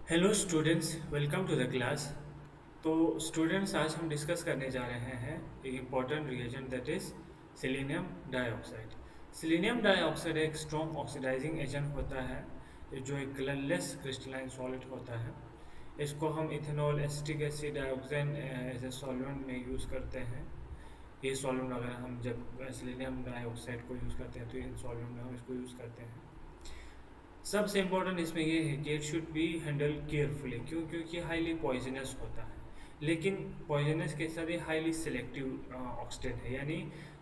Hello students, welcome to the class. तो students, आज हम डिस्कस करने जा रहे हैं एक important reagent that is selenium dioxide. Selenium dioxide एक स्ट्रॉन्ग ऑक्सीडाइजिंग एजेंट होता है जो एक कलरलेस क्रिस्टलाइन सॉलिड होता है। इसको हम ethanol, acetic acid, dioxane as a solvent में यूज़ करते हैं। ये सॉल्वेंट अगर हम जब सिलीनियम डाइऑक्साइड को यूज़ करते हैं तो इन सॉल्वेंट में हम इसको यूज़ करते हैं। सबसे इम्पोर्टेंट इसमें ये है कि it should be handle carefully. क्यों? क्योंकि हाईली पॉइजनस होता है, लेकिन पॉइजनस के साथ ये हाईली सिलेक्टिव ऑक्सीडेंट है, यानी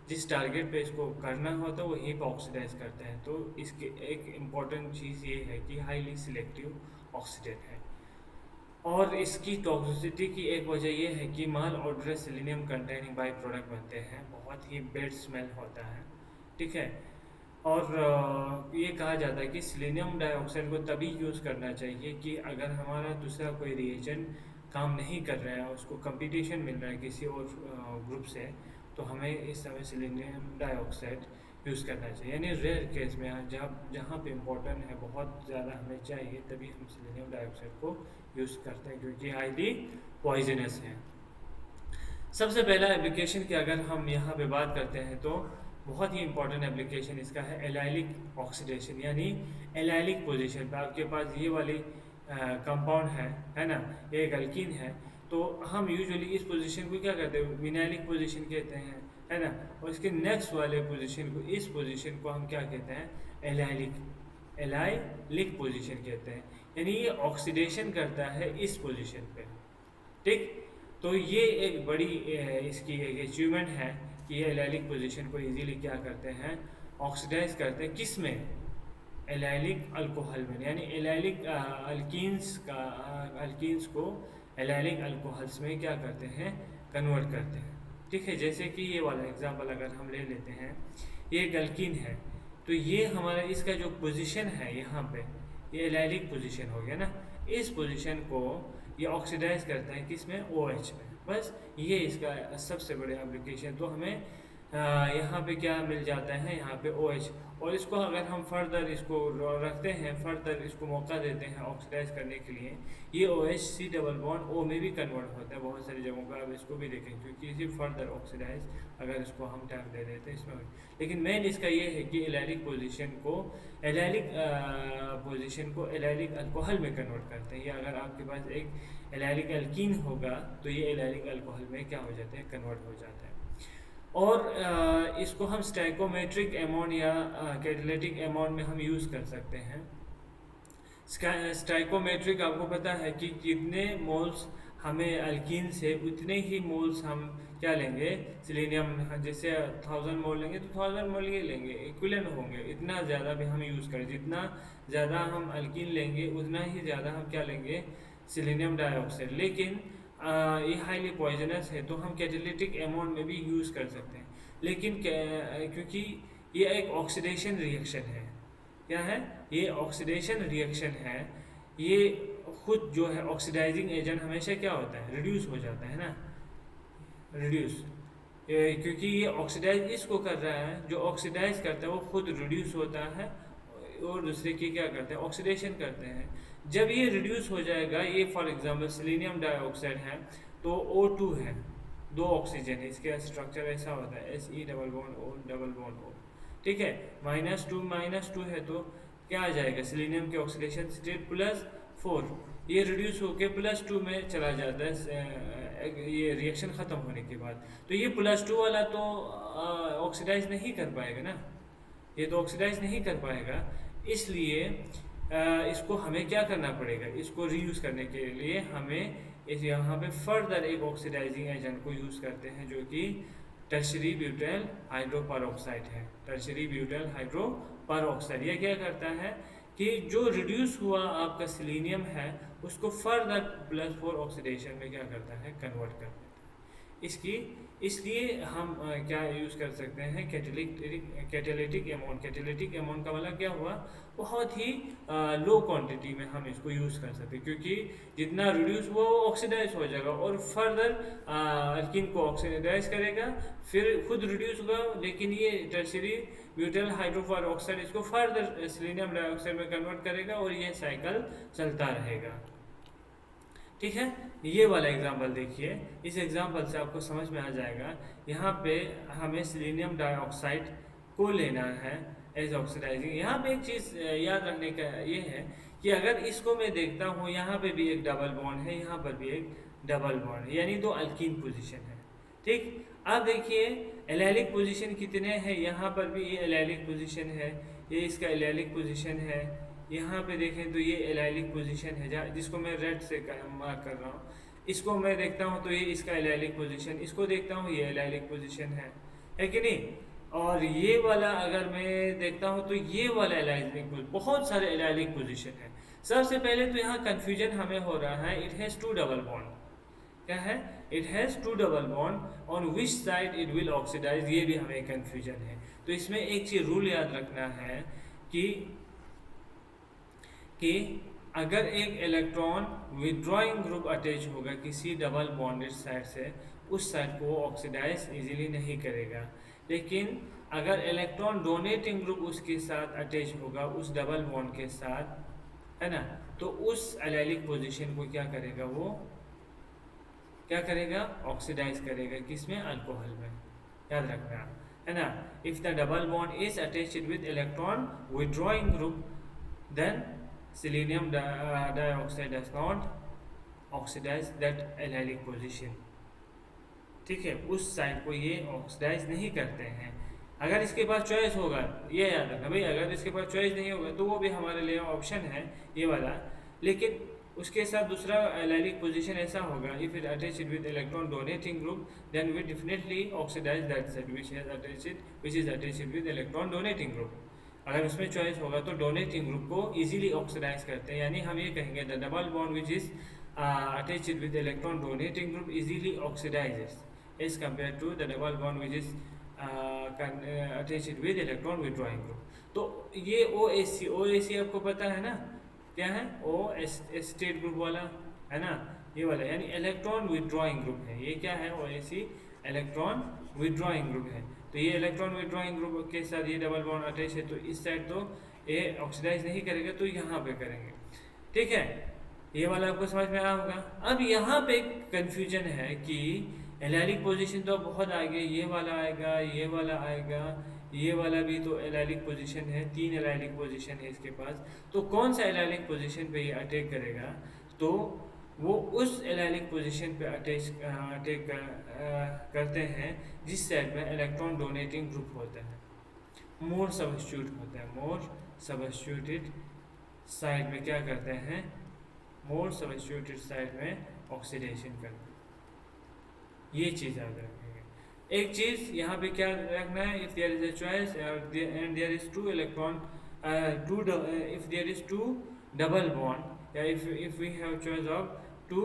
जिस टारगेट पे इसको करना होता है वहीं पे ऑक्सीडाइज करते हैं। तो इसके एक इम्पॉर्टेंट चीज़ ये है कि हाईली सिलेक्टिव ऑक्सीडेंट है। और इसकी टॉक्सिसिटी की एक वजह यह है कि माल orders selenium containing byproduct बनते हैं, बहुत ही बैड स्मेल होता है। ठीक है। और ये कहा जाता है कि सिलीनियम डाइऑक्साइड को तभी यूज़ करना चाहिए कि अगर हमारा दूसरा कोई रिएजेंट काम नहीं कर रहा है, उसको कंपटीशन मिल रहा है किसी और ग्रुप से, तो हमें इस समय सिलीनियम डाइऑक्साइड यूज़ करना चाहिए। यानी रेयर केस में जहाँ जहाँ पे इम्पोर्टेंट है, बहुत ज़्यादा हमें चाहिए, तभी हम सिलीनियम डाइऑक्साइड को यूज़ करते हैं, क्योंकि हाईली पॉइजनस है। सबसे पहला एप्लीकेशन की अगर हम यहाँ पे बात करते हैं तो बहुत ही इंपॉर्टेंट एप्लीकेशन इसका है एलाइलिक ऑक्सीडेशन, यानी एलाइलिक पोजीशन पे आपके पास ये वाली कंपाउंड है ना, ये एक अल्कीन है। तो हम यूजुअली इस पोजीशन को क्या कहते हैं, विनाइलिक पोजीशन कहते हैं, है ना। और इसके नेक्स्ट वाले पोजीशन को, इस पोजीशन को हम क्या कहते हैं, एलाइलिक पोजीशन कहते हैं। यानी ये ऑक्सीडेशन करता है इस पोजीशन पे। ठीक। तो ये एक बड़ी इसकी एक अचीवमेंट है कि ये एलाइलिक पोजीशन को इजीली क्या करते हैं, ऑक्सीडाइज करते हैं। किस में? एलाइलिक अल्कोहल में, यानी एलाइलिक अल्कीन्स को एलाइलिक अल्कोहल्स में क्या करते हैं, कन्वर्ट करते हैं। ठीक है। जैसे कि ये वाला एग्जांपल अगर हम ले लेते हैं, ये एक अल्कीन है, तो ये हमारा इसका जो पोजीशन है यहाँ पे, ये एलाइलिक पोजीशन हो गया ना। इस पोजीशन को ये ऑक्सीडाइज करता है किस में, OH में। बस ये इसका सबसे बड़े एप्लीकेशन। तो हमें यहाँ पे क्या मिल जाता है, यहाँ पे OH। और इसको अगर हम फर्दर इसको रखते हैं, फर्दर इसको मौका देते हैं ऑक्सीडाइज करने के लिए, ये OH C double bond O में भी कन्वर्ट होता है बहुत सारी जगहों पर। अब इसको भी देखें, क्योंकि इसी फर्दर ऑक्सीडाइज अगर इसको हम टाइम दे देते हैं इसमें। लेकिन मेन इसका ये है कि एलाइलिक पोजीशन को एलाइलिक अल्कोहल में कन्वर्ट करते हैं। या अगर आपके पास एक एलाइलिक अल्कीन होगा तो ये एलाइलिक अल्कोहल में क्या हो जाते हैं, कन्वर्ट हो जाता है। और इसको हम स्टाइकोमेट्रिक एमोन या कैटालिटिक एमोन में हम यूज़ कर सकते हैं। स्टाइकोमेट्रिक आपको पता है कि कितने मोल्स हमें अल्कीन से, उतने ही मोल्स हम क्या लेंगे, सिलीनियम। जैसे 1000 मोल लेंगे तो 1000 मोल ये लेंगे, इक्विवेलेंट होंगे। इतना ज़्यादा भी हम यूज़ करें, जितना ज़्यादा हम अल्कीन लेंगे उतना ही ज़्यादा हम क्या लेंगे, सिलीनियम डाइऑक्साइड। लेकिन ये हाईली पॉइजनस है, तो हम कैटालिटिक एमोन में भी यूज़ कर सकते हैं। लेकिन क्योंकि ये एक ऑक्सीडेशन रिएक्शन है, क्या है, ये ऑक्सीडेशन रिएक्शन है। ये खुद जो है ऑक्सीडाइजिंग एजेंट हमेशा क्या होता है, रिड्यूस हो जाता है ना, रिड्यूस। क्योंकि ये ऑक्सीडाइज इसको कर रहा है, जो ऑक्सीडाइज करता है वो खुद रिड्यूस होता है, और दूसरे की क्या करते हैं, ऑक्सीडेशन करते हैं। जब ये रिड्यूस हो जाएगा, ये फॉर एग्जांपल सिलीनियम डाइऑक्साइड है, तो O2 है, दो ऑक्सीजन है, इसका स्ट्रक्चर ऐसा होता है, Se double bond O double bond O। ठीक है। -2 है, तो क्या आ जाएगा, सिलीनियम की ऑक्सीडेशन स्टेट +4, ये रिड्यूस होके +2 में चला जाता है ये रिएक्शन ख़त्म होने के बाद। तो ये +2 वाला तो ऑक्सीडाइज नहीं कर पाएगा ना, ये तो ऑक्सीडाइज नहीं कर पाएगा। इसलिए इसको हमें क्या करना पड़ेगा, इसको रीयूज़ करने के लिए हमें इस यहाँ पे फर्दर एक ऑक्सीडाइजिंग एजेंट को यूज़ करते हैं, जो कि टर्शरी ब्यूटाइल हाइड्रोपेरोक्साइड है। टर्शरी ब्यूटाइल हाइड्रोपेरोक्साइड ये क्या करता है कि जो रिड्यूस हुआ आपका सिलीनियम है, उसको फर्दर +4 ऑक्सीडेशन में क्या करता है, कन्वर्ट कर देता है। इसकी इसलिए हम क्या यूज़ कर सकते हैं, कैटालिटिक एमोन। कैटालिटिक एमोन का मतलब क्या हुआ, बहुत ही लो क्वांटिटी में हम इसको यूज़ कर सकते हैं, क्योंकि जितना रिड्यूस हुआ वो ऑक्सीडाइज हो जाएगा और फर्दर अल्कीन को ऑक्सीडाइज करेगा, फिर खुद रिड्यूस होगा। लेकिन ये टर्शरी ब्यूटाइल हाइड्रोपेरोक्साइड इसको फर्दर सिलीनियम डाइऑक्साइड में कन्वर्ट करेगा, और ये साइकिल चलता रहेगा। ठीक है। ये वाला एग्जाम्पल देखिए, इस एग्जाम्पल से आपको समझ में आ जाएगा। यहाँ पे हमें सिलीनियम डाइऑक्साइड को लेना है एज ऑक्सीडाइजिंग। यहाँ पे एक चीज़ याद रखने का ये है कि अगर इसको मैं देखता हूँ, यहाँ पे भी एक डबल बॉन्ड है, यहाँ पर भी एक डबल बॉन्ड है, यानी दो अल्कीन पोजीशन है। ठीक, अब देखिए एलैलिक पोजीशन कितने हैं, यहाँ पर भी ये एलैलिक पोजीशन है, ये इसका एलैलिक पोजीशन है। यहाँ पे देखें तो ये एलैलिक पोजीशन है, जहाँ जिसको मैं रेड से मार्क कर रहा हूँ। इसको मैं देखता हूँ तो ये इसका एलैलिक पोजीशन, इसको देखता हूँ ये एलैलिक पोजीशन है कि नहीं। और ये वाला अगर मैं देखता हूँ तो ये वाला एलैलिक, बहुत सारे एलैलिक पोजीशन है। सबसे पहले तो यहाँ कंफ्यूजन हमें हो रहा है, it has two double bond. क्या है? It has two double bond, on which side it will oxidize, ये भी हमें कंफ्यूजन है। तो इसमें एक चीज़ रूल याद रखना है कि अगर एक इलेक्ट्रॉन विड्रॉइंग ग्रुप अटैच होगा किसी डबल बॉन्डेड साइड से, उस साइड को वो ऑक्सीडाइज इजीली नहीं करेगा। लेकिन अगर इलेक्ट्रॉन डोनेटिंग ग्रुप उसके साथ अटैच होगा उस डबल बॉन्ड के साथ, है ना, तो उस एलाइलिक पोजीशन को क्या करेगा, वो क्या करेगा, ऑक्सीडाइज करेगा। किसमें? अल्कोहल में। याद रखना, है ना। If the double bond is attached with electron withdrawing group, then selenium dioxide does not oxidize that allylic position। ठीक है, उस साइड को ये ऑक्सीडाइज नहीं करते हैं। अगर इसके पास चॉइस होगा, ये याद रखना भाई, अगर इसके पास चॉइस नहीं होगा तो वो भी हमारे लिए ऑप्शन है ये वाला। लेकिन उसके साथ दूसरा एलाइलिक पोजीशन ऐसा होगा, if it attached with electron donating group, then we definitely oxidize that side which is attached with electron donating group. अगर उसमें चॉइस होगा तो डोनेटिंग ग्रुप को इजीली ऑक्सीडाइज करते हैं, यानी हम ये कहेंगे the double bond which is attached with electron donating group easily oxidizes as compare to the double bond which is attached with electron withdrawing group. तो ये OAC आपको पता है ना क्या है, स्टेट ग्रुप वाला, है ना, ये वाला, यानी इलेक्ट्रॉन विड्रॉइंग ग्रुप है। ये क्या है? OAC इलेक्ट्रॉन विड्रॉइंग ग्रुप है। तो ये इलेक्ट्रॉन विड्रॉइंग ग्रुप के साथ ये डबल बॉन्ड अटैच है, तो इस साइड तो ये ऑक्सीडाइज नहीं करेगा, तो यहाँ पे करेंगे। ठीक है, ये वाला आपको समझ में आया होगा। अब यहाँ पे कंफ्यूजन है कि एलाइलिक पोजीशन तो बहुत आगे, ये वाला आएगा, ये वाला आएगा, ये वाला भी तो एलाइलिक पोजीशन है, 3 एलाइलिक पोजीशन है इसके पास। तो कौन सा एलाइलिक पोजीशन पे ये अटैक करेगा? तो वो उस एलाइलिक पोजीशन पे अटैक करते हैं जिस साइड में इलेक्ट्रॉन डोनेटिंग ग्रुप होता है, मोर सबस्टिट्यूट होता है। मोर सबस्टिट्यूटेड साइड में क्या करते हैं, मोर सबस्टिट्यूटेड साइड में ऑक्सीडेशन करते हैं। ये चीज़ याद रखेंगे। एक चीज़ यहाँ पे क्या रखना है, if there is a choice and there is two electron if there is two double bond, या if we have choice of two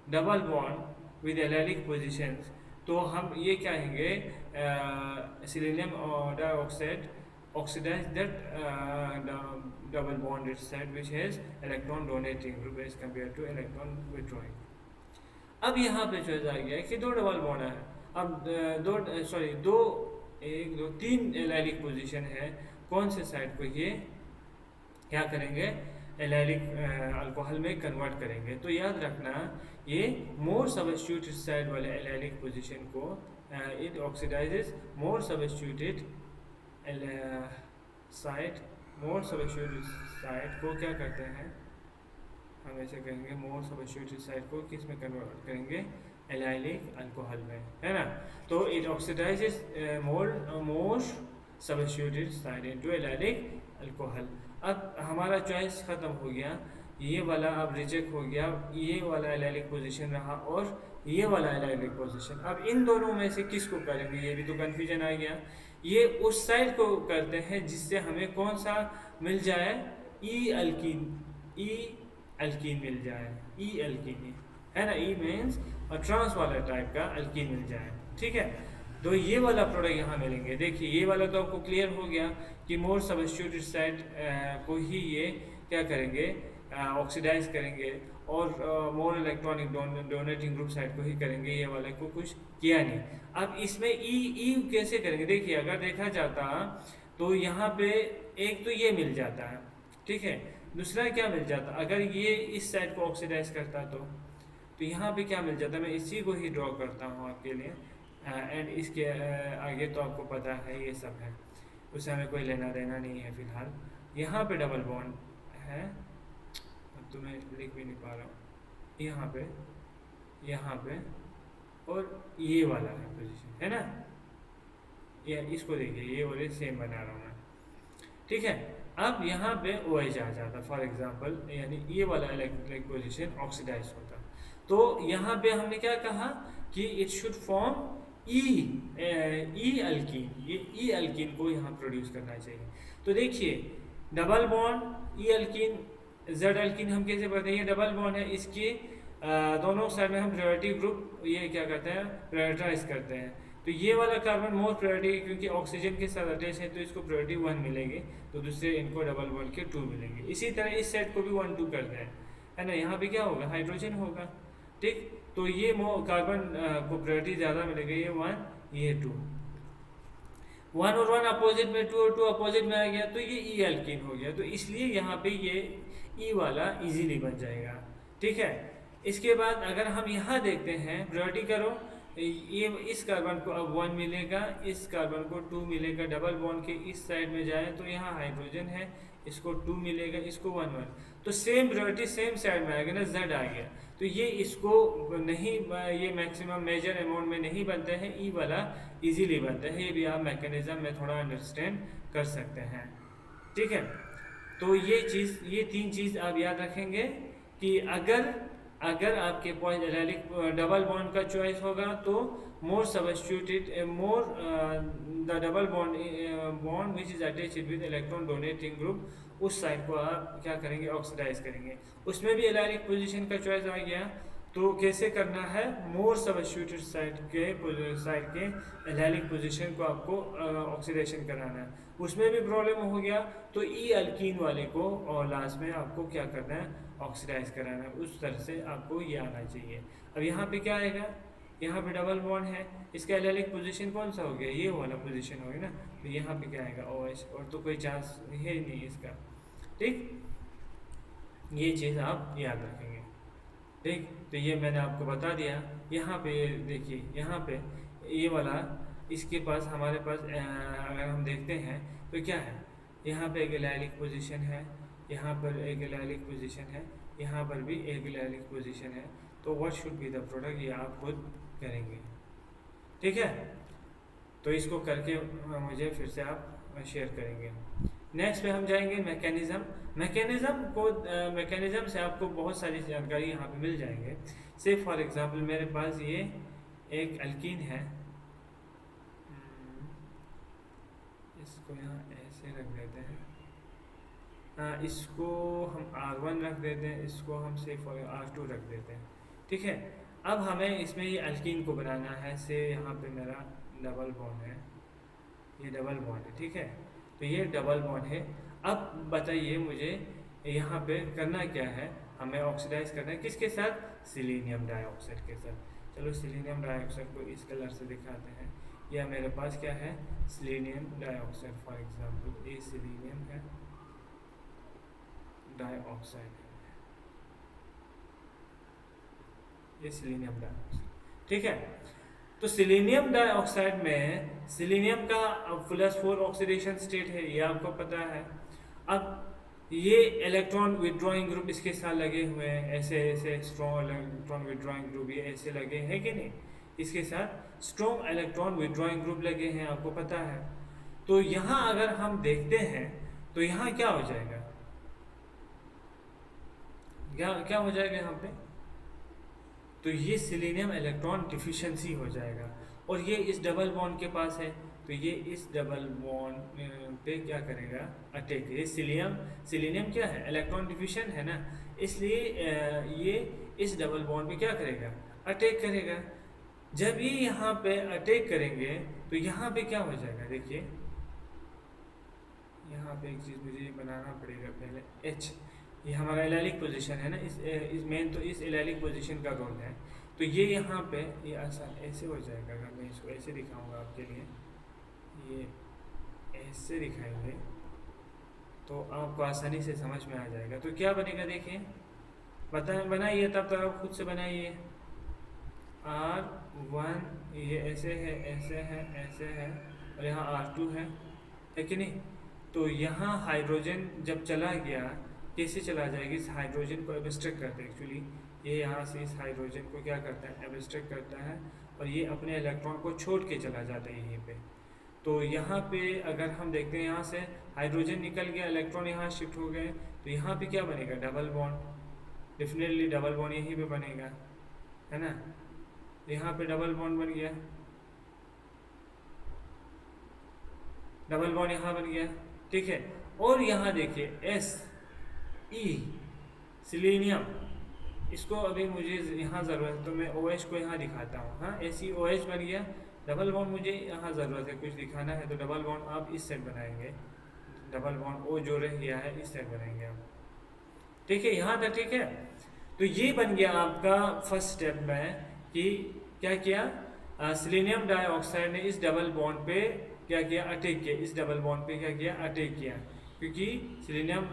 double bond with allylic positions, तो हम ये कहेंगे selenium dioxide oxidise that double bonded side which has electron donating group as compare to electron withdrawing. अब यहाँ पे choice आ गया कि दो डबल बॉन्ड है, अब दो तीन एलाइलिक पोजीशन है, कौन से साइड को ये क्या करेंगे, एलाइलिक अल्कोहल में कन्वर्ट करेंगे। तो याद रखना, ये मोर सबस्टिट्यूटेड साइड वाले एलाइलिक पोजीशन को it oxidises more substituted side, more substituted side को क्या करते हैं, हम ऐसे कहेंगे मोर सबस्टिट्यूटेड साइड को किस में कन्वर्ट करेंगे, एलाइलिक अल्कोहल में, है ना। तो it oxidises more substituted side into allylic alcohol. अब हमारा चॉइस ख़त्म हो गया, ये वाला अब रिजेक्ट हो गया, ये वाला एलाइलिक पोजीशन रहा और ये वाला एलाइलिक पोजीशन। अब इन दोनों में से किसको करेंगे, ये भी तो कन्फ्यूजन आ गया। ये उस साइड को करते हैं जिससे हमें कौन सा मिल जाए, ई अल्कीन मिल जाए, ई अल्कीन, है ना, ई मीन्स और ट्रांस वाला टाइप का अल्कीन मिल जाए। ठीक है, तो ये वाला प्रोडक्ट यहाँ मिलेंगे। देखिए ये वाला तो आपको क्लियर हो गया कि मोर सबस्टिट्यूटेड साइड को ही ये क्या करेंगे, ऑक्सीडाइज करेंगे, और मोर इलेक्ट्रॉनिक डोनेटिंग ग्रुप साइड को ही करेंगे, ये वाले को कुछ किया नहीं। अब इसमें ई कैसे करेंगे, देखिए अगर देखा जाता तो यहाँ पे एक तो ये मिल जाता है, ठीक है, दूसरा क्या मिल जाता, अगर ये इस साइड को ऑक्सीडाइज करता तो यहाँ पे क्या मिल जाता है, मैं इसी को ही ड्रॉ करता हूँ आपके लिए। एंड इसके आगे तो आपको पता है ये सब है, उससे हमें कोई लेना देना नहीं है फिलहाल। यहाँ पे डबल बॉन्ड है, अब तो मैं लिख भी नहीं पा रहा हूँ, यहाँ पे और ये वाला है पोजीशन, है ना। ये इसको देखिए, ये और ये सेम बना रहा हूँ मैं, ठीक है। अब यहाँ पे ओ एच आ जाता फॉर एग्जांपल, यानी ये वाला इलेक्ट्रिक पोजीशन ऑक्सीडाइज होता। तो यहाँ पे हमने क्या कहा कि it should form E alkyne, ये ई अल्कीन को यहाँ प्रोड्यूस करना चाहिए। तो देखिए डबल बॉन्ड ई अल्कीन, जेड अल्कीन हम कैसे पढ़ते हैं, ये डबल बॉन्ड है, इसके दोनों साइड में हम प्रायोरिटी ग्रुप ये क्या करते हैं, प्रायोरिटाइज करते हैं। तो ये वाला कार्बन मोस्ट प्रायोरिटी, क्योंकि ऑक्सीजन के साथ अटैच है तो इसको प्रायोरिटी 1 मिलेगी, तो दूसरे इनको डबल बॉन्ड के 2 मिलेंगे। इसी तरह इस सेट को भी 1 2 करते हैं, है ना। यहाँ पे क्या होगा, हाइड्रोजन होगा, ठीक। तो ये कार्बन को प्रायोरिटी ज़्यादा मिलेगा, ये 1 ये 2, 1 और 1 अपोजिट में, 2 और 2 अपोजिट में आ गया, तो ये ई अल्कीन हो गया। तो इसलिए यहाँ पे ये ई वाला इजीली बन जाएगा, ठीक है। इसके बाद अगर हम यहाँ देखते हैं, प्रायोरिटी करो, ये इस कार्बन को अब 1 मिलेगा, इस कार्बन को 2 मिलेगा, डबल बॉन्ड के इस साइड में जाए तो यहाँ हाइड्रोजन है, इसको 2 मिलेगा, इसको 1 1, तो सेम प्रायोरिटी सेम साइड में आएगा ना, जेड आ गया। तो ये इसको नहीं, ये मैक्सिमम मेजर अमाउंट में नहीं बनते हैं, ई वाला इजीली बनता है। ये भी आप मैकेनिज्म में थोड़ा अंडरस्टैंड कर सकते हैं, ठीक है। तो ये 3 चीज़ आप याद रखेंगे कि अगर आपके पास एलिक डबल बॉन्ड का चॉइस होगा तो मोर substituted more the double bond which is attached with electron donating group, उस साइड को आप क्या करेंगे, ऑक्सीडाइज करेंगे। उसमें भी एलाइलिक पोजीशन का चॉइस आ गया, तो कैसे करना है, मोर सब्स्टिट्यूटेड साइड के एलाइलिक पोजीशन को आपको ऑक्सीडेशन कराना है। उसमें भी प्रॉब्लम हो गया तो ई अल्कीन वाले को और लास्ट में आपको क्या करना है, ऑक्सीडाइज कराना है। उस तरह से आपको ये आना चाहिए। अब यहाँ पे क्या आएगा, यहाँ पे डबल बॉन्ड है, इसका एलाइलिक पोजीशन कौन सा हो गया, ये वाला पोजीशन हो गया ना। तो यहाँ पे क्या आएगा, ओ एच, और तो कोई चांस है ही नहीं इसका, ठीक। ये चीज़ आप याद रखेंगे, ठीक। तो ये मैंने आपको बता दिया। यहाँ पे देखिए, यहाँ पे ये वाला, इसके पास हमारे पास अगर हम देखते हैं तो क्या है, यहाँ पे एक एलाइलिक पोजीशन है, यहाँ पर एक एलाइलिक पोजीशन है, यहाँ पर भी एक एलाइलिक पोजीशन है। तो what should be the product, ये आप खुद करेंगे, ठीक है। तो इसको करके मुझे फिर से आप शेयर करेंगे। नेक्स्ट पे हम जाएंगे मैकेनिज्म से आपको बहुत सारी जानकारी यहाँ पे मिल जाएंगे। से फॉर एग्जांपल मेरे पास ये एक अल्कीन है, इसको यहाँ ऐसे रख देते हैं, इसको हम R1 रख देते हैं, इसको हम से R2 रख देते हैं, ठीक है। अब हमें इसमें ये अल्कीन को बनाना है। से यहाँ पे मेरा डबल बॉन्ड है, ये डबल बॉन्ड है, ठीक है। तो ये डबल बॉन्ड है। अब बताइए मुझे यहाँ पे करना क्या है, हमें ऑक्सीडाइज करना है किसके साथ, सिलीनियम डाइऑक्साइड के साथ। चलो सिलीनियम डाइऑक्साइड को इस कलर से दिखाते हैं। या मेरे पास क्या है, सिलीनियम डाइऑक्साइड, फॉर एग्जांपल ये सिलीनियम है, डाइऑक्साइड है, ये सिलीनियम डाइऑक्साइड, ठीक है। तो सिलीनियम डाइऑक्साइड में सिलीनियम का +4 ऑक्सीडेशन स्टेट है, ये आपको पता है। अब ये इलेक्ट्रॉन विड्रॉइंग ग्रुप इसके साथ लगे हुए हैं, ऐसे ऐसे स्ट्रॉन्ग इलेक्ट्रॉन विड्रॉइंग ग्रुप ये ऐसे लगे हैं कि नहीं, इसके साथ स्ट्रॉन्ग इलेक्ट्रॉन विड्रॉइंग ग्रुप लगे हैं, आपको पता है। तो यहाँ अगर हम देखते हैं तो यहाँ क्या हो जाएगा, क्या हो जाएगा यहाँ पे, तो ये सिलीनियम इलेक्ट्रॉन डिफिशिएंसी हो जाएगा। और ये इस डबल बॉन्ड के पास है, तो ये इस डबल बॉन्ड पे क्या करेगा, अटैक। ये सिलीनियम क्या है, इलेक्ट्रॉन डिफिशिएंट है ना, इसलिए ये इस डबल बॉन्ड पे क्या करेगा, अटैक करेगा। जब ये यहाँ पे अटैक करेंगे तो यहाँ पे क्या हो जाएगा, देखिए यहाँ पे एक चीज़ मुझे बनाना पड़ेगा पहले, H, ये हमारा एलाइलिक पोजीशन है ना, इस मेन तो इस एलाइलिक पोजीशन का रोल है। तो ये यहाँ पे ये आसान ऐसे हो जाएगा, अगर मैं इसको ऐसे दिखाऊंगा आपके लिए, ये ऐसे दिखाएंगे तो आपको आसानी से समझ में आ जाएगा। तो क्या बनेगा, देखिए बनाइए, तब तक आप खुद से बनाइए। R1 ये ऐसे है, ऐसे है, ऐसे है, और यहाँ R2 है कि नहीं? तो यहाँ हाइड्रोजन जब चला गया, कैसे चला जाएगा? इस हाइड्रोजन को एब्स्ट्रैक्ट करते हैं एक्चुअली, ये यहाँ से इस हाइड्रोजन को क्या करता है? एब्स्ट्रैक्ट करता है, और ये अपने इलेक्ट्रॉन को छोड़ के चला जाता है यहीं पे। तो यहाँ पे अगर हम देखते हैं, यहाँ से हाइड्रोजन निकल गया, इलेक्ट्रॉन यहाँ शिफ्ट हो गए, तो यहाँ पे क्या बनेगा? Double bond, definitely double bond यहीं पे बनेगा, है ना? यहाँ पे डबल बॉन्ड बन गया, डबल बॉन्ड यहाँ बन गया, ठीक है। और यहाँ देखिए एस ई सिलीनियम, इसको अभी मुझे यहाँ ज़रूरत है तो मैं ओ एच को यहाँ दिखाता हूँ। हाँ, एस ई ओ एच बन गया, डबल बॉन्ड मुझे यहाँ ज़रूरत है कुछ दिखाना है, तो डबल बॉन्ड आप इस साइड बनाएंगे, डबल बॉन्ड ओ जो रह गया है इस साइड बनाएंगे आप, ठीक है, यहाँ तक ठीक है। तो ये बन गया आपका फर्स्ट स्टेप में कि क्या किया, सिलीनियम डाइऑक्साइड ने इस डबल बॉन्ड पे क्या किया? अटैक किया, इस डबल बॉन्ड पे क्या किया? अटैक किया, क्योंकि सिलीनियम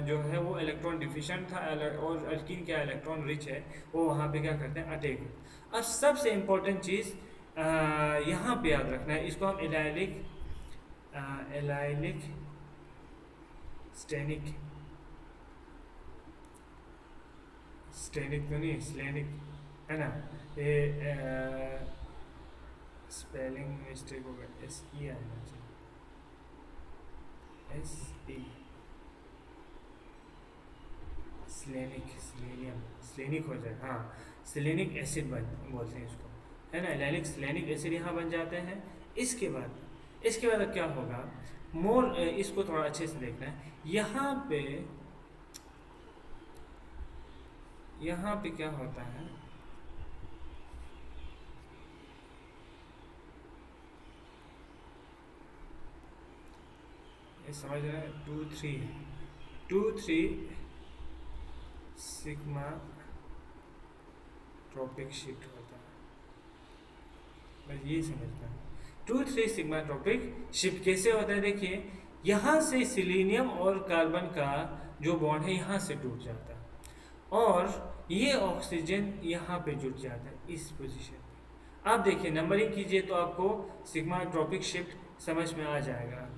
जो है वो इलेक्ट्रॉन डिफिशिएंट था, और अल्कीन क्या इलेक्ट्रॉन रिच है, वो वहाँ पे क्या करते हैं? अटैक। अब सबसे इम्पोर्टेंट चीज़ यहाँ पे याद रखना है, इसको हम एलाइलिक स्टेनिक, स्टेनिक तो नहीं, स्लेनिक है ना, ये स्पेलिंग मिस्टेक हो गया, एस ई आना चाहिए, एस ई, स्लेनिक, स्लेनियम, स्लेनिक हो जाए, हाँ, स्लेनिक एसिड बोलते हैं इसको, है ना, एलाइलिक स्लेनिक एसिड यहाँ बन जाते हैं। इसके बाद अब क्या होगा? मोर इसको थोड़ा अच्छे से देखना है, यहाँ पे क्या होता है? ये समझ रहे हैं? 2-3 सिग्मा ट्रॉपिक शिफ्ट होता है, बस ये समझना है। 2-3 सिग्मा ट्रॉपिक शिफ्ट कैसे होता है? देखिए, यहाँ से सिलीनियम और कार्बन का जो बॉन्ड है यहाँ से टूट जाता है, और ये ऑक्सीजन यहाँ पे जुड़ जाता है इस पोजीशन पे। आप देखिए, नंबरिंग कीजिए तो आपको सिग्मा ट्रॉपिक शिफ्ट समझ में आ जाएगा।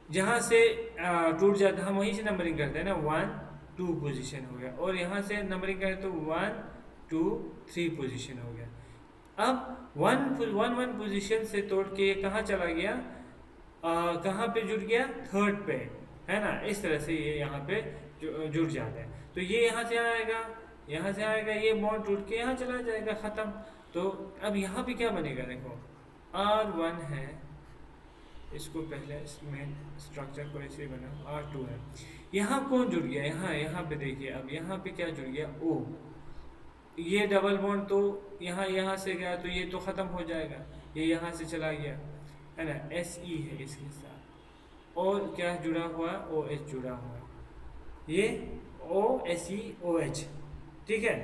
जहाँ से टूट जाता है हम वहीं से नंबरिंग करते हैं ना, 1-2 पोजीशन हो गया, और यहाँ से नंबरिंग करें तो 1-2-3 पोजीशन हो गया। अब 1 पोजीशन से तोड़ के ये कहाँ चला गया? कहाँ पे जुड़ गया? थर्ड पे, है ना। इस तरह से ये यहाँ पे जुड़ जाता है, तो ये यहाँ से आएगा, ये बॉन्ड टूट के यहाँ चला जाएगा, ख़त्म। तो अब यहाँ पे क्या बनेगा? देखो, R1 है, इसको पहले इसमें स्ट्रक्चर को ऐसे बना, R2 है, यहाँ कौन जुड़ गया? यहाँ पे देखिए, अब यहाँ पे क्या जुड़ गया? O। ये डबल बॉन्ड तो यहाँ से गया, तो ये तो ख़त्म हो जाएगा, ये यहाँ से चला गया, है ना, SE है इसके साथ, और क्या जुड़ा हुआ? OH जुड़ा हुआ, ये OSEOH, ठीक है।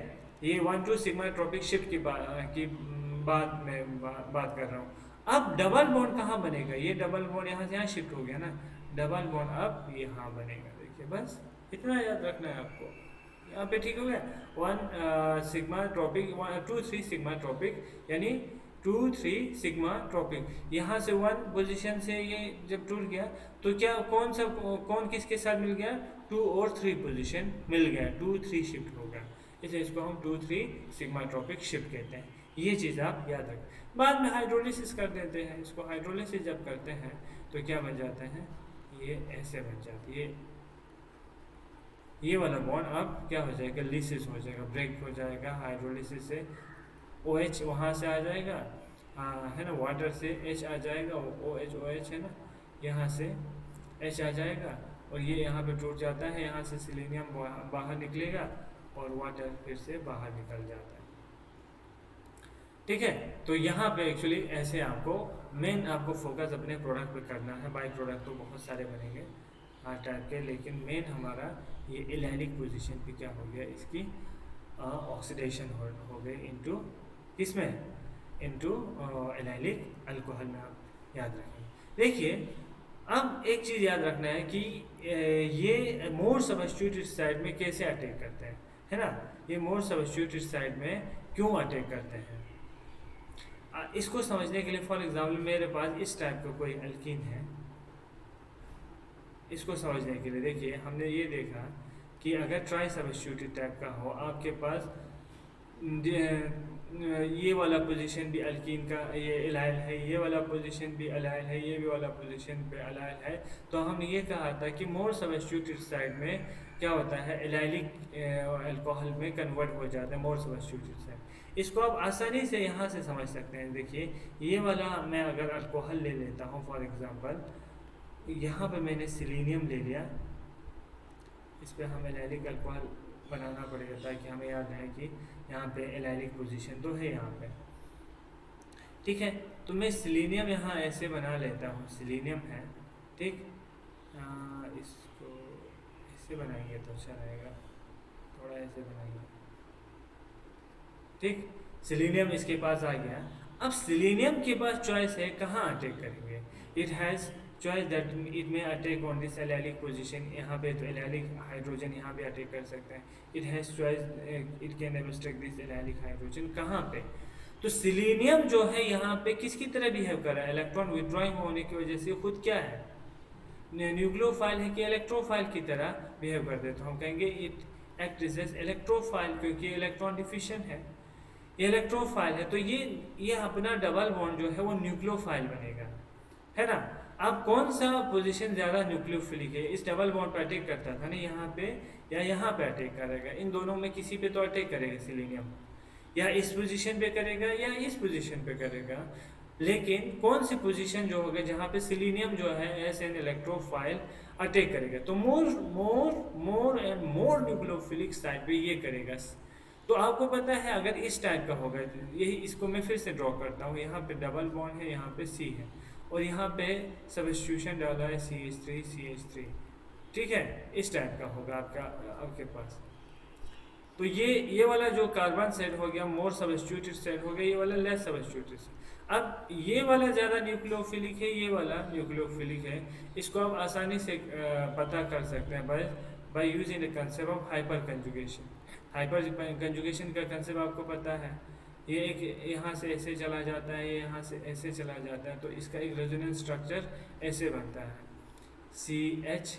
ये 1-2 सिग्मा ट्रॉपिक शिफ्ट की बात में बात कर रहा हूँ। अब डबल बॉन्ड कहाँ बनेगा? ये डबल बॉन्ड यहाँ से यहाँ शिफ्ट हो गया ना, डबल बॉन्ड अब यहाँ बनेगा। देखिए, बस इतना याद रखना है आपको, यहाँ पे ठीक हो गया। 1 सिग्मा ट्रॉपिक, 2-3 सिग्मा ट्रॉपिक, यानी 2-3 सिग्मा ट्रॉपिक। यहाँ से 1 पोजीशन से ये जब टूट गया तो क्या कौन किसके साथ मिल गया? 2 और 3 पोजीशन मिल गया, 2-3 शिफ्ट हो गया, इसलिए इसको हम 2-3 सिग्मा ट्रॉपिक शिफ्ट कहते हैं। ये चीज़ आप याद रखें। बाद में हाइड्रोलिसिस कर देते हैं इसको, हाइड्रोलिसिस जब करते हैं तो क्या बन जाता है? ये ऐसे बन जाती है, ये वाला बॉन्ड अब क्या हो जाएगा? लिसिस हो जाएगा, ब्रेक हो जाएगा। हाइड्रोलिसिस से OH वहाँ से आ जाएगा, है ना, वाटर से H आ जाएगा, OH है ना, यहाँ से H आ जाएगा, और ये यहाँ पे टूट जाता है, यहाँ से सिलीनियम बाहर निकलेगा और वाटर फिर से बाहर निकल जाता है, ठीक है। तो यहाँ पे एक्चुअली ऐसे आपको मेन फोकस अपने प्रोडक्ट पे करना है। बाई प्रोडक्ट तो बहुत सारे बनेंगे हर टाइप के, लेकिन मेन हमारा ये एलाइलिक पोजीशन पे क्या हो गया? इसकी ऑक्सीडेशन हो गई इनटू किसमें? इनटू एलाइलिक अल्कोहल में, आप याद रखें। देखिए, अब एक चीज़ याद रखना है कि ये मोर सबस्टिट्यूट साइड में कैसे अटैक करते हैं, है ना। ये मोर सब्स्टिट्यूटेड साइड में क्यों अटैक करते हैं, इसको समझने के लिए फॉर एग्जांपल मेरे पास इस टाइप का कोई एल्कीन है। इसको समझने के लिए देखिए, हमने ये देखा कि अगर ट्राई सब्स्टिट्यूटेड टाइप का हो आपके पास, ये वाला पोजीशन भी अल्कीन का ये एलाइल है, ये वाला पोजीशन भी एलाइल है, ये भी वाला पोजीशन पे एलाइल है, तो हमने ये कहा था कि मोर सब्स्टिट्यूटेड साइड में क्या होता है, एलाइलिक अल्कोहल में कन्वर्ट हो जाता है मोर सब्स्टिट्यूटेड साइड। इसको आप आसानी से यहाँ से समझ सकते हैं। देखिए ये वाला मैं अगर अल्कोहल ले लेता हूँ फॉर एग्जांपल, यहाँ पे मैंने सिलीनियम ले लिया, इस पर हमें एलाइलिक अल्कोहल बनाना पड़ेगा ताकि हमें याद रहे कि यहाँ पे एलाइलिक पोजीशन तो है यहाँ पे, ठीक है। तो मैं सिलीनियम यहाँ ऐसे बना लेता हूँ, सिलीनियम है, ठीक। इसको ऐसे बनाएंगे तो अच्छा रहेगा, थोड़ा ऐसे बनाएंगे, ठीक। सिलीनियम इसके पास आ गया। अब सिलीनियम के पास चॉइस है कहाँ अटैक करेंगे, it has choice that it में attack on this allylic position, यहाँ पे तो एलाइलिक हाइड्रोजन यहाँ पे अटैक कर सकते हैं। It has choice it can abstract this allylic hydrogen कहाँ पे, तो सिलीनियम जो है यहाँ पे किसकी तरह बिहेव कर रहा है, इलेक्ट्रॉन विड्रॉइंग होने की वजह से खुद क्या है, न्यूक्लियोफाइल है कि इलेक्ट्रोफाइल की तरह बिहेव कर दे, तो हम कहेंगे इट एक्ट एज इलेक्ट्रोफाइल, क्योंकि इलेक्ट्रॉन डिफिशिएंट है, ये इलेक्ट्रोफाइल है, तो ये अपना डबल बॉन्ड जो है वो न्यूक्लियोफाइल बनेगा, है ना। अब कौन सा पोजीशन ज़्यादा न्यूक्लियोफिलिक है, इस डबल बॉन्ड पर अटैक करता था ना यहाँ पे या यहाँ पे अटैक करेगा, इन दोनों में किसी पे तो अटैक करेगा सिलीनियम, या इस पोजीशन पे करेगा या इस पोजीशन पे करेगा, लेकिन कौन सी पोजीशन जो होगा जहाँ पे सिलीनियम जो है एज एन इलेक्ट्रोफाइल अटैक करेगा, तो more and more nucleophilic side पे ये करेगा। तो आपको पता है अगर इस टाइप का होगा, यही इसको मैं फिर से ड्रॉ करता हूँ, यहाँ पे डबल बॉन्ड है, यहाँ पे सी है, और यहाँ पे सब्स्टिट्यूशन डाला है CH3, ठीक है, इस टाइप का होगा आपके पास। तो ये वाला जो कार्बन सेट हो गया मोर सब्स्टिट्यूटेड सेट हो गया, ये वाला लेस सब्स्टिट्यूटेड। अब ये वाला ज़्यादा न्यूक्लियोफिलिक है, ये वाला न्यूक्लियोफिलिक है, इसको आप आसानी से पता कर सकते हैं by using the concept of hyper conjugation. Hyper conjugation का कंसेप्ट आपको पता है, ये एक यहाँ से ऐसे चला जाता है, ये यहाँ से ऐसे चला जाता है, तो इसका एक रेजोनेंस स्ट्रक्चर ऐसे बनता है, CH,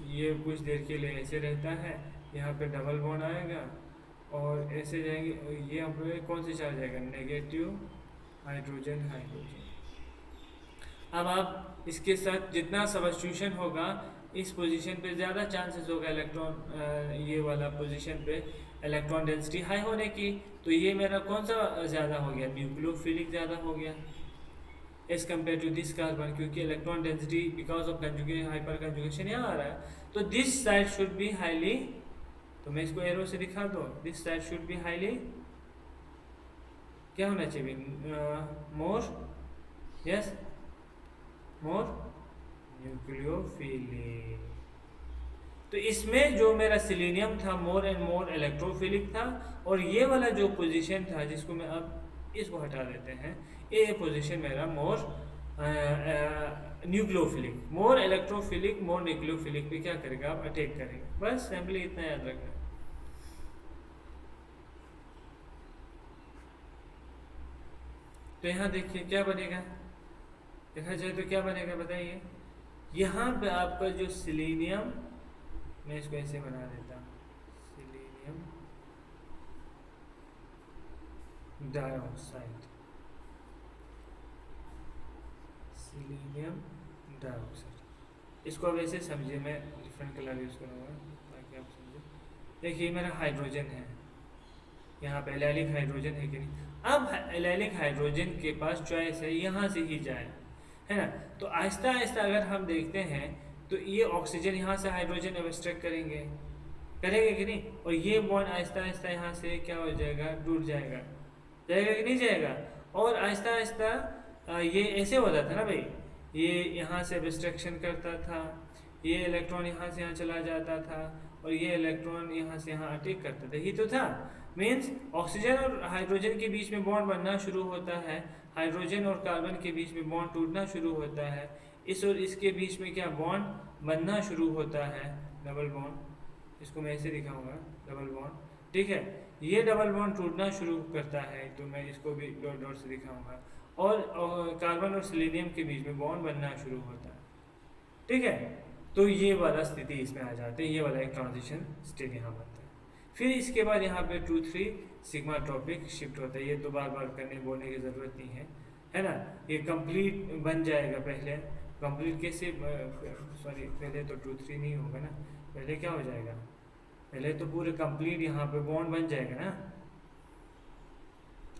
ये कुछ देर के लिए ऐसे रहता है, यहाँ पे डबल बॉन्ड आएगा और ऐसे जाएंगे, ये हम लोग कौन से चला जाएगा, नेगेटिव हाइड्रोजन। अब आप इसके साथ जितना सब्स्टिट्यूशन होगा इस पोजीशन पे ज़्यादा चांसेस होगा इलेक्ट्रॉन ये वाला पोजीशन पे इलेक्ट्रॉन डेंसिटी हाई होने की, तो ये मेरा कौन सा ज़्यादा हो गया, न्यूक्लियोफिलिक ज़्यादा हो गया as compare to this carbon, क्योंकि electron density because of conjugation hyper conjugation यहाँ आ रहा है, तो this side should be highly, तो मैं इसको एरो से दिखा दो, this side should be highly क्या होना चाहिए, मोर, यस, मोर न्यूक्लियोफिलिक। तो इसमें जो मेरा सिलीनियम था मोर एंड मोर इलेक्ट्रोफिलिक था, और ये वाला जो पोजीशन था जिसको मैं अब इसको हटा देते हैं, ये पोजीशन मेरा मोर न्यूक्लियोफिलिक, मोर इलेक्ट्रोफिलिक मोर न्यूक्लियोफिलिक पे क्या करेगा, आप अटैक करेगा, बस सिंपली इतना याद रखना। तो यहाँ देखिए क्या बनेगा, देखा जाए तो क्या बनेगा बताइए, यहाँ पे आपका जो सिलीनियम, मैं इसको ऐसे बना देता हूँ, सिलीनियम डाइऑक्साइड, सिलीनियम डाइऑक्साइड, इसको अब ऐसे समझिए, मैं डिफरेंट कलर यूज़ करूँगा ताकि आप समझे। देखिए मेरा हाइड्रोजन है, यहाँ पे एलाइलिक हाइड्रोजन है कि नहीं, अब एलाइलिक हाइड्रोजन के पास चॉइस है यहाँ से ही जाए, है ना। तो आहिस्ता आहिस्ता अगर हम देखते हैं तो ये ऑक्सीजन यहाँ से हाइड्रोजन एब्स्ट्रैक्ट करेंगे कि नहीं, और ये बॉन्ड आहिस्ता आहिस्ता यहाँ से क्या हो जाएगा, टूट जाएगा कि नहीं जाएगा, और आहिस्ता आहिस्ता ये ऐसे होता था ना भाई, ये यहाँ से एब्स्ट्रैक्शन करता था, ये इलेक्ट्रॉन यहाँ से यहाँ चला जाता था, और ये इलेक्ट्रॉन यहाँ से यहाँ अटैक करता था, ये तो था। मीन्स ऑक्सीजन और हाइड्रोजन के बीच में बॉन्ड बनना शुरू होता है, हाइड्रोजन और कार्बन के बीच में बॉन्ड टूटना शुरू होता है, इस और इसके बीच में क्या बॉन्ड बनना शुरू होता है, डबल बॉन्ड, इसको मैं ऐसे दिखाऊंगा, डबल बॉन्ड, ठीक है। ये डबल बॉन्ड टूटना शुरू करता है तो मैं इसको भी डॉट डॉट से दिखाऊंगा, और कार्बन और सिलीनियम के बीच में बॉन्ड बनना शुरू होता है, ठीक है। तो ये वाला स्थिति इसमें आ जाते हैं, ये वाला एक ट्रांजिशन स्टेट यहाँ बनता है। फिर इसके बाद यहाँ पे 2-3 सिग्मा टॉपिक शिफ्ट होता है, ये तो बार बार करने बोलने की ज़रूरत नहीं है ना। ये कंप्लीट बन जाएगा पहले, कंप्लीट कैसे, सॉरी पहले तो 2-3 नहीं होगा ना, पहले क्या हो जाएगा, पहले तो पूरे कंप्लीट यहाँ पे बॉन्ड बन जाएगा ना।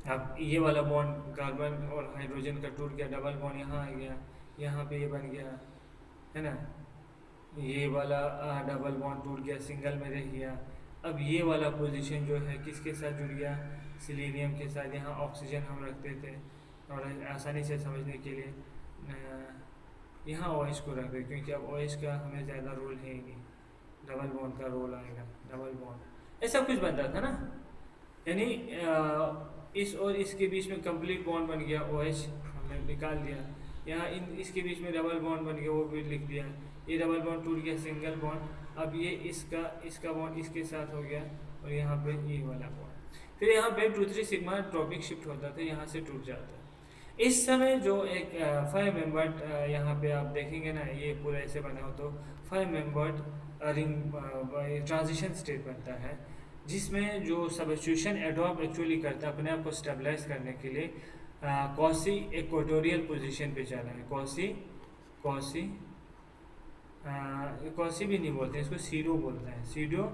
अब ये वाला बॉन्ड कार्बन और हाइड्रोजन का टूट गया, डबल बॉन्ड यहाँ आ गया, यहाँ पे ये बन गया, है ना। ये वाला डबल बॉन्ड टूट गया, सिंगल में रह गया। अब ये वाला पोजीशन जो है किसके साथ जुड़ गया, सिलीनियम के साथ। यहाँ ऑक्सीजन हम रखते थे और आसानी से समझने के लिए यहाँ OH को रख दे, क्योंकि अब OH का हमें ज़्यादा रोल है ही नहीं, डबल बॉन्ड का रोल आएगा, डबल बॉन्ड ऐसा कुछ बन रहा था ना। यानी इस और इसके बीच में कंप्लीट बॉन्ड बन गया, OH हमने निकाल दिया। यहाँ इसके बीच में डबल बॉन्ड बन गया, वो भी लिख दिया। ये डबल बॉन्ड टूट गया, सिंगल बॉन्ड। अब ये इसका बॉन्ड इसके साथ हो गया, और यहाँ पे ये वाला बॉन्ड। फिर यहाँ पे 2-3 सिग्मा टॉपिक शिफ्ट होता था, यहाँ से टूट जाता है। इस समय जो एक 5 मेंबर्ड यहाँ पे आप देखेंगे ना, ये पूरा ऐसे बना हो तो 5 मेंबर्ड रिंग ट्रांजिशन स्टेट बनता है, जिसमें जो सब्स्टिट्यूशन एडॉप्ट एक्चुअली करता है अपने आप को स्टेबलाइज करने के लिए, कॉसी इक्वेटोरियल पोजीशन पे चला है। कॉसी भी नहीं बोलते हैं इसको, सीडो बोलते हैं। सीडो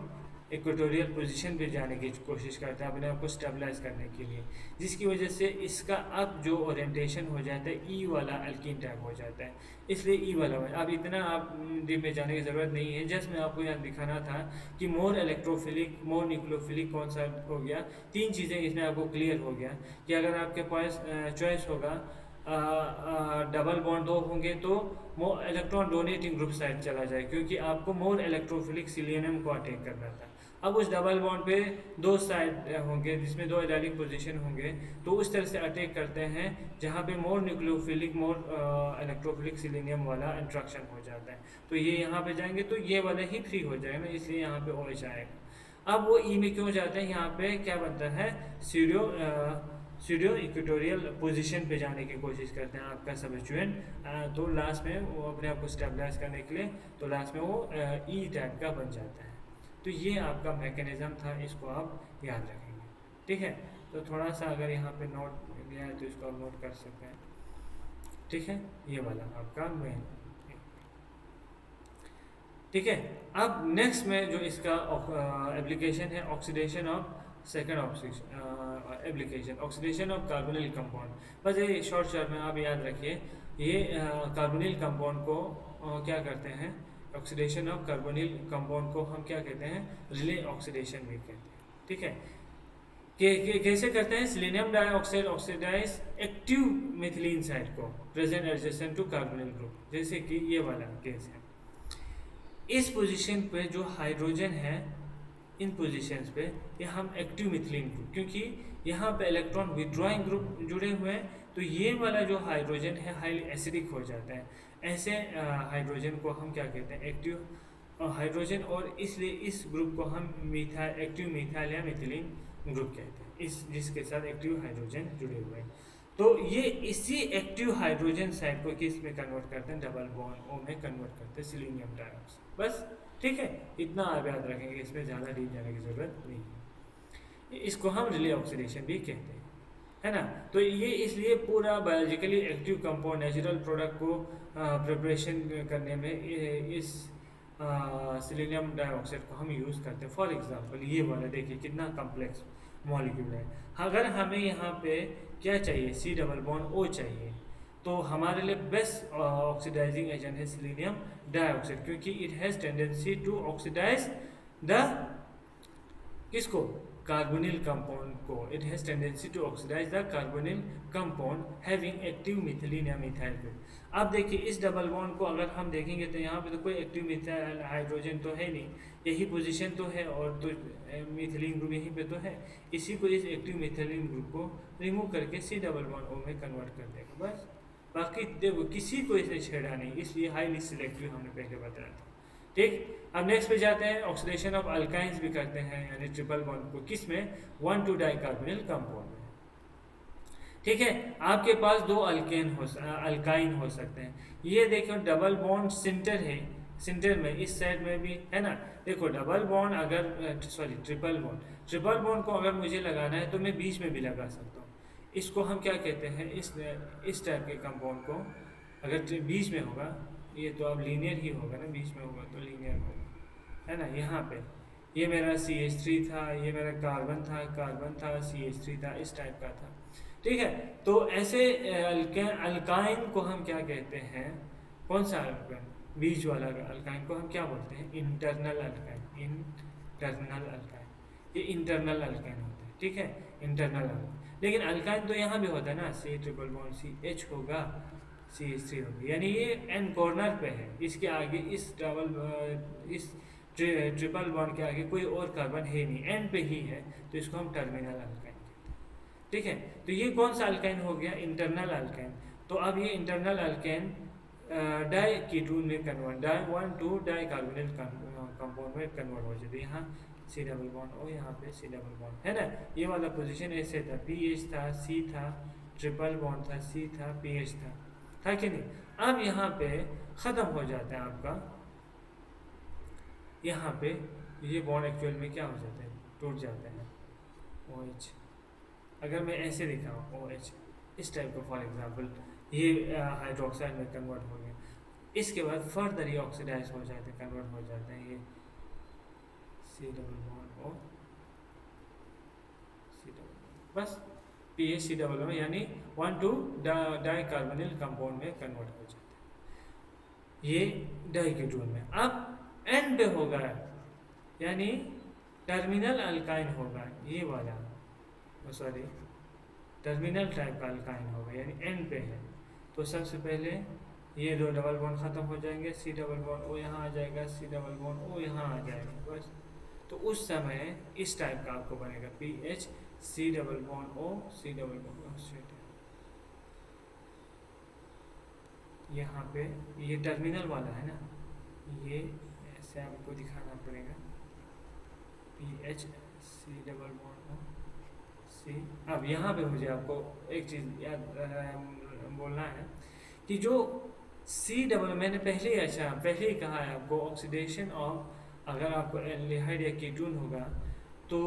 इक्वेटोरियल पोजीशन पे जाने की कोशिश करता है अपने आप को स्टेबलाइज करने के लिए, जिसकी वजह से इसका अब जो ओरिएंटेशन हो जाता है ई वाला अल्कीन टाइप हो जाता है, इसलिए ई वाला है। अब इतना आप डीप में जाने की ज़रूरत नहीं है, जस्ट मैं आपको यहाँ दिखाना था कि मोर इलेक्ट्रोफिलिक, मोर न्यूक्लियोफिलिक कौन सा हो गया। 3 चीज़ें इसमें आपको क्लियर हो गया कि अगर आपके पास चॉइस होगा डबल बॉन्ड 2 होंगे तो more electron donating group side चला जाए, क्योंकि आपको मोर इलेक्ट्रोफिलिक सिलीनियम को अटैक करना था। अब उस डबल बॉन्ड पे 2 साइड होंगे जिसमें 2 एडालिक पोजीशन होंगे, तो उस तरह से अटैक करते हैं जहाँ पे मोर न्यूक्लियोफिलिक, मोर इलेक्ट्रोफिलिक सिलीनियम वाला इंट्रैक्शन हो जाता है। तो ये यहाँ पे जाएंगे तो ये वाला ही फ्री हो जाएगा ना, इसलिए यहाँ पे OH आएगा। अब वो ई में क्यों जाते हैं, यहाँ पे क्या बनता है, सीडियो इक्वेटोरियल पोजीशन पे जाने की कोशिश करते हैं आपका सब्स्टिट्यूएंट, तो लास्ट में वो अपने आप को स्टेबलाइज करने के लिए, तो लास्ट में वो ई टाइप का बन जाता है। तो ये आपका मैकेनिज्म था, इसको आप याद रखेंगे, ठीक है। तो थोड़ा सा अगर यहाँ पे नोट लिया है तो इसको आप नोट कर सकते हैं, ठीक है। ये वाला आपका मेन, ठीक है। अब नेक्स्ट में जो इसका एप्लीकेशन है, oxidation of second application, oxidation of carbonyl compound. बस ये शॉर्ट में आप याद रखिए, ये कार्बोनिल कंपाउंड को क्या करते हैं, ऑक्सीडेशन ऑफ कार्बोनिल कंपाउंड को हम क्या कहते हैं, रिले ऑक्सीडेशन भी कहते हैं, ठीक है। कैसे करते हैं, selenium dioxide oxidise active methylene side को present adjacent to carbonyl group, जैसे कि ये वाला केस है। इस पोजीशन पे जो हाइड्रोजन है, इन पोजीशंस पे ये हम एक्टिव मिथिलीन ग्रुप, क्योंकि यहाँ पे इलेक्ट्रॉन विड्रॉइंग ग्रुप जुड़े हुए हैं, तो ये वाला जो हाइड्रोजन है हाईली एसिडिक हो जाता है। ऐसे हाइड्रोजन को हम क्या कहते हैं, एक्टिव हाइड्रोजन, और इसलिए इस ग्रुप को हम एक्टिव मिथाइल या मिथिलीन ग्रुप कहते हैं, इस जिसके साथ एक्टिव हाइड्रोजन जुड़े हुए हैं। तो ये इसी एक्टिव हाइड्रोजन साइड को किस में कन्वर्ट करते हैं, डबल बॉन्ड O में कन्वर्ट करते हैं, सिलीनियम डाइऑक्साइड। बस ठीक है, इतना आप याद रखेंगे, इसमें ज़्यादा डीप जाने की ज़रूरत नहीं है। इसको हम रिले ऑक्सीडेशन भी कहते हैं, है ना। तो ये इसलिए पूरा biologically active compound, natural product को प्रिपरेशन करने में इस सिलीनियम डाइऑक्साइड को हम यूज़ करते हैं। फॉर एग्जांपल ये वाला देखिए कितना कॉम्प्लेक्स मॉलिक्यूल है। अगर हमें यहाँ पे क्या चाहिए, C डबल बॉन्ड O चाहिए, तो हमारे लिए बेस्ट ऑक्सीडाइजिंग एजेंट है सिलीनियम डाइऑक्साइड, क्योंकि it has tendency to oxidize the किसको, कार्बोनिल कंपाउंड को। It has tendency to oxidize the carbonyl compound having active methylene या मिथाइल ग्रुप। अब देखिए इस डबल बॉन्ड को अगर हम देखेंगे तो यहाँ पे तो कोई एक्टिव मिथाइल हाइड्रोजन तो है नहीं, यही पोजीशन तो है, और तो मिथिलीन ग्रुप यहीं पे तो है। इसी को, इस एक्टिव मिथिलीन ग्रुप को रिमूव करके C डबल बॉन्ड O में कन्वर्ट कर देगा, बस। बाकी देखो किसी को इसने छेड़ा नहीं, इसलिए हाईली सिलेक्टिव हमने पहले बताया था। ठीक। अब नेक्स्ट पे जाते हैं, ऑक्सीडेशन ऑफ अल्काइंस भी करते हैं, यानी ट्रिपल बॉन्ड को किस में, 1,2 डाइकार्बोनिल कंपाउंड में। ठीक है, आपके पास दो अल्काइन हो सकते हैं। ये देखो डबल बॉन्ड सेंटर है, सेंटर में इस साइड में भी है ना। देखो डबल बॉन्ड अगर सॉरी ट्रिपल बॉन्ड को अगर मुझे लगाना है तो मैं बीच में भी लगा सकता हूँ। इसको हम क्या कहते हैं, इस टाइप के कंपाउंड को अगर बीच में होगा, ये तो अब लीनियर ही होगा ना, बीच में होगा तो लीनियर होगा, है ना। यहाँ पे ये मेरा CH3 था, ये मेरा कार्बन था, CH3 था, इस टाइप का था। ठीक है, तो ऐसे अल्काइन को हम क्या कहते हैं, कौन सा अल्काइन, बीच वाला अल्काइन को हम क्या बोलते हैं, इंटरनल अल्काइन। ये इंटरनल अल्काइन होते हैं, ठीक है, इंटरनल अल्काइन। लेकिन अल्काइन तो यहाँ भी होता है ना, C ट्रिपल बॉन्ड CH होगा, CH3 होगी, यानी ये एन कॉर्नर पे है, इसके आगे इस ट्रिपल बॉन्ड के आगे कोई और कार्बन है नहीं, एंड पे ही है, तो इसको हम टर्मिनल अल्काइन कहते हैं। ठीक है, तो ये कौन सा अल्काइन हो गया, इंटरनल अल्काइन। तो अब ये इंटरनल अल्काइन डाई कीटोन में कन्वर्ट, डाई कार्बोनिल कंपाउंड में कन्वर्ट हो जाती है। यहाँ C डबल बॉन्ड और यहाँ पे C डबल बॉन्ड, है ना। ये वाला पोजीशन ऐसे था, PH था, C था, ट्रिपल बॉन्ड था, C था, PH था कि नहीं। अब यहाँ पे ख़त्म हो जाता है आपका, यहाँ पे ये बॉन्ड एक्चुअल में क्या हो जाता है, टूट जाते हैं, OH। अगर मैं ऐसे दिखाऊँ OH इस टाइप का, फॉर एग्जांपल ये हाइड्रोक्साइड में कन्वर्ट हो गया, इसके बाद फर्दर ये ऑक्सीडाइज हो जाते हैं, कन्वर्ट हो जाते हैं, ये C डबल बॉन्ड और C डबल बॉन्ड, बस PHC डबल में, यानी 1,2 डाई कार्बोनिल कंपाउंड में कन्वर्ट हो जाते हैं ये डाई कीटोन में। अब एंड पे होगा, यानी टर्मिनल अल्काइन होगा, ये वाला, सॉरी टर्मिनल टाइप का अल्काइन होगा, यानी एंड पे है। तो सबसे पहले ये दो डबल बॉन्ड खत्म हो जाएंगे, C डबल बॉन्ड O यहाँ आ जाएगा, C डबल बॉन्ड O यहाँ आ जाएगा, बस। तो उस समय इस टाइप का आपको बनेगा, PH C double bond O, C double bond O। यहाँ पे ये टर्मिनल वाला है ना, ये ऐसे आपको दिखाना पड़ेगा, PH C double bond O C। अब यहाँ पे मुझे आपको एक चीज़ याद बोलना है कि जो C डबल, मैंने पहले ही कहा है आपको, ऑक्सीडेशन ऑफ, अगर आपको एल्डिहाइड या कीटोन होगा तो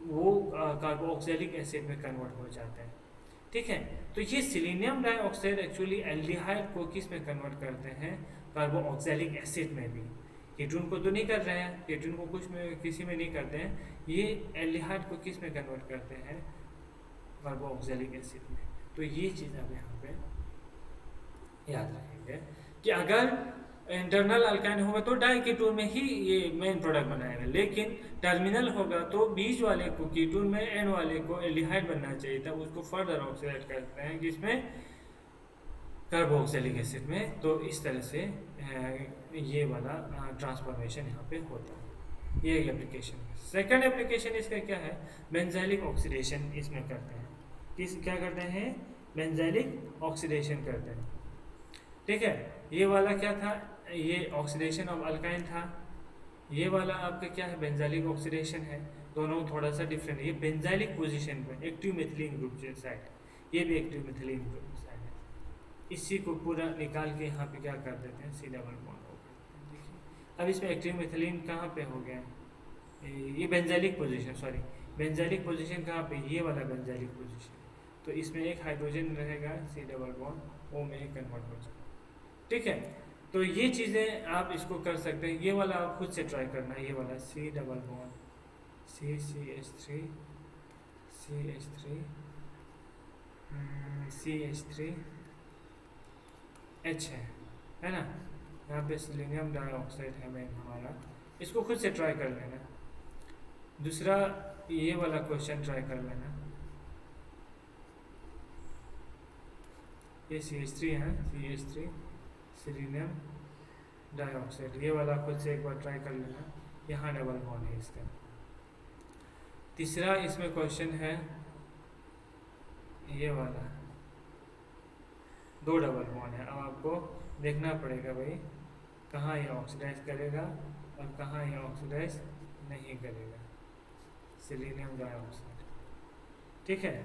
वो कार्बोक्सिलिक एसिड में कन्वर्ट हो जाता है। ठीक है, तो ये सिलीनियम डाइऑक्साइड एक्चुअली एल्डिहाइड को किस में कन्वर्ट करते हैं, कार्बोक्सिलिक एसिड में भी। कीटोन को तो नहीं कर रहे हैं, कीटोन को कुछ में किसी में नहीं करते हैं, ये एल्डिहाइड को किस में कन्वर्ट करते हैं, कार्बोक्सिलिक एसिड में। तो ये चीज़ आप यहाँ पे याद रखेंगे कि अगर इंटरनल अल्काइन होगा तो डाई कीटोन में ही ये मेन प्रोडक्ट बनाएगा, लेकिन टर्मिनल होगा तो बीच वाले को कीटोन में, एंड वाले को एल्डिहाइड बनना चाहिए था, उसको फर्दर ऑक्सीडाइज करते हैं जिसमें कार्बोक्सिलिक एसिड में। तो इस तरह से ये वाला ट्रांसफॉर्मेशन यहाँ पे होता है, ये एक एप्लीकेशन है। सेकेंड एप्लीकेशन इसका क्या है, बेंजाइलिक ऑक्सीडेशन इसमें करते हैं। क्या करते हैं, बेंजाइलिक ऑक्सीडेशन करते हैं। ठीक है, ये वाला क्या था, ये ऑक्सीडेशन ऑफ अल्काइन था, ये वाला आपका क्या है, बेंजाइलिक ऑक्सीडेशन है। दोनों थोड़ा सा डिफरेंट है, ये बेंजाइलिक पोजीशन पे एक्टिव मिथिलीन ग्रुप जो साइड, ये भी एक्टिव मिथिलीन ग्रुप साइड है। इसी को पूरा निकाल के यहाँ पे क्या कर देते हैं, C डबल बॉन्ड हो गया। देखिए अब इसमें एक्टिव मिथिलीन कहाँ पे हो गया, ये benzylic position, sorry benzylic position कहाँ पे, ये वाला बेंजाइलिक पोजीशन। तो इसमें एक हाइड्रोजन रहेगा, C डबल बॉन्ड O में कन्वर्ट हो जाएगा। ठीक है, तो ये चीज़ें आप इसको कर सकते हैं, ये वाला आप खुद से ट्राई करना, ये वाला C double bond CH3 CH3 H है ना। यहाँ पे सिलीनियम डाइऑक्साइड है मेन हमारा, इसको खुद से ट्राई कर लेना। दूसरा ये वाला क्वेश्चन ट्राई कर लेना, ये CH3 है, CH3 सिलीनियम डाइऑक्साइड, ये वाला खुद से एक बार ट्राई कर लेना, यहाँ डबल बॉन्ड है इसका। तीसरा इसमें क्वेश्चन है ये वाला, 2 डबल बॉन्ड है। अब आपको देखना पड़ेगा भाई कहाँ ये ऑक्सीडाइज करेगा और कहाँ ये ऑक्सीडाइज नहीं करेगा, सिलीनियम डाइऑक्साइड। ठीक है,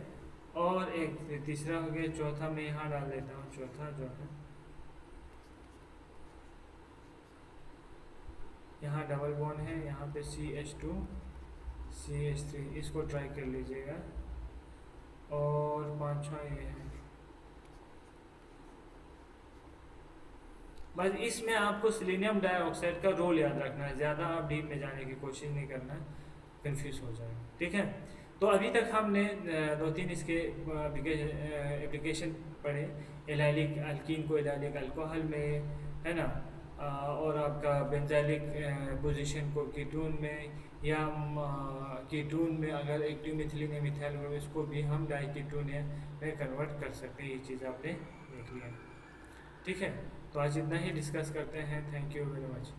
और एक तीसरा हो गया, चौथा मैं यहाँ डाल देता हूँ। चौथा जो है यहाँ डबल बॉन्ड है, यहाँ पे CH2 CH3, इसको ट्राई कर लीजिएगा। और पांचवा ये है, बस इसमें आपको सिलीनियम डाइऑक्साइड का रोल याद रखना है, ज़्यादा आप डीप में जाने की कोशिश नहीं करना है, कंफ्यूज हो जाएगा। ठीक है, तो अभी तक हमने दो तीन इसके एप्लीकेशन पढ़े, एलाइलिक अल्कीन को एलाइलिक अल्कोहल में, है ना, और आपका बेंजाइलिक पोजीशन को कीटोन में, या कीटोन में अगर एक्टिव मिथिलीन या मिथाइल ग्रुप, इसको भी हम डाइकीटोन में कन्वर्ट कर सकते हैं। ये चीज़ आपने देख लिया। ठीक है, तो आज इतना ही डिस्कस करते हैं। Thank you very much.